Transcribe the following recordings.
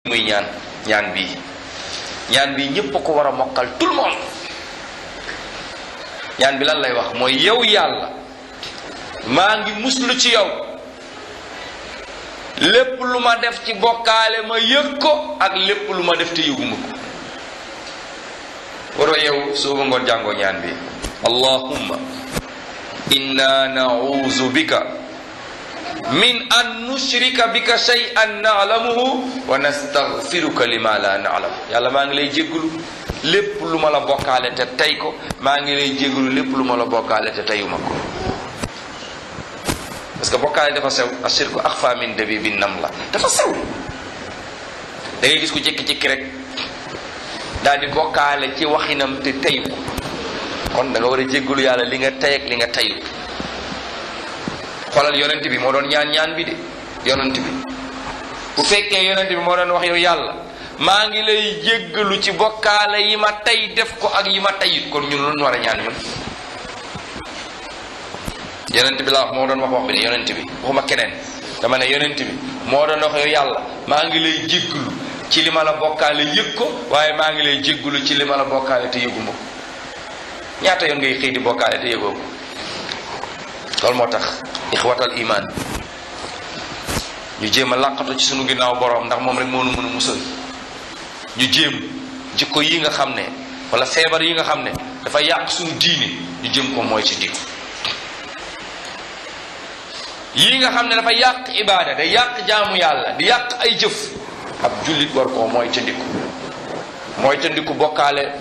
muy ñaan bii ñépp a ko war a mokkal tout le monde. ñaan bi lan lay wax mooy yow yàlla maa ngi muslu ci yow lépp lu ma def ci bokkaale ma yëg ko ak lépp lu ma def te yëguma ko. waroo yow suuba ngoon jàngoo ñaan bi allahumma inna na'uuzu bika min an nushrika bika shay'an na'lamuhu wa nastaghfiruka lima la na'lam. yàlla maa ngi lay jéggulu lépp lu ma la bokkaale te tey ko, maa ngi lay jéggulu lépp lu ma la bokkaale te teyuma ko. parce que bokkaale dafa sew, ashirku axfa min dabibi namla, dafa sew. da ngay gis ku jékki-jékki rek daal di bokkaale ci waxinam te tey ko. kon da nga war a jéggulu yàlla li nga tey ak li nga teyu. xoolal yonent bi moo doon ñaan bi de yonent bi bu fekkee yonent bi moo doon wax yow yàlla maa ngi lay jéggalu ci bokkaale yi ma tey def ko ak yi ma teyit, kon ñun lu war a ñaan ñun. yonent bi la wax moo doon wax bi de yonent bi waxuma keneen, dama ne yonent bi moo doon wax yow yàlla maa ngi lay jéggalu ci li ma la bokkaale yëg ko, waaye maa ngi lay jéggalu ci li ma la bokkaale te yëguma ko. ñaata yoon ngay xëy di bokkaale te yëgoo ko? loolu moo tax ixwatal iman ñu jéem a làqatu ci sunu ginnaaw borom, ndax moom rek moo nu mën a musal. ñu jéem jikko yi nga xam ne wala feebar yi nga xam ne dafa yàq suñu diine ñu jéem ko mooy ci dikku. yii nga xam ne dafa yàq ibaada, day yàq jaamu yàlla, di yàq ay jëf, ab jullit war koo mooy ca ndikku. mooy ca ndikku bokkaale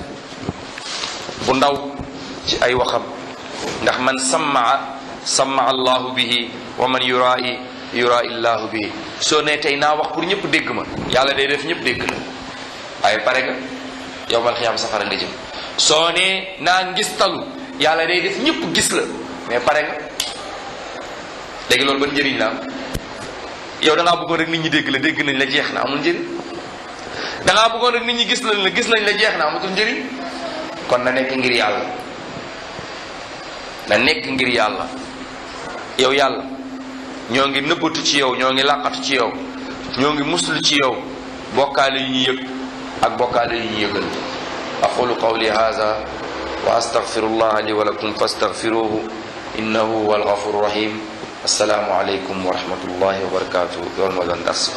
bu ndaw ci ay waxam, ndax man samma allahu bihi wa man yura'i llahu bihi. soo ne tey naa wax pour ñëpp dégg ma, yàlla day def ñëpp dégg la, waaye pare nga yowmal xiyaam safara nga jëm. soo ne naa ngistalu, yàlla day def ñëpp gis la, mais pare nga. léegi loolu ban njëriñ la am? yow da ngaa bëggoon rek nit ñi dégg la, dégg nañ la, jeex na, amul njëriñ. da ngaa bëggoon rek nit ñi gis la, gis nañ la, jeex na, amatul njëriñ. kon na nekk ngir yàlla, na nekk ngir yàlla. yow yàlla ñoo ngi nëbbatu ci yow, ñoo ngi làqatu ci yow, ñoo ngi muslu ci yow bokkaale yu ñu yëg ak bokkaale yu ñu yëgal. aqulu qawli hadha wa astaghfirullah li wa lakum fastaghfiruhu innahu huwal ghafurur rahim. assalaamu alaykum wa rahmatullahi wa barakatuh. loolu moo doon dars.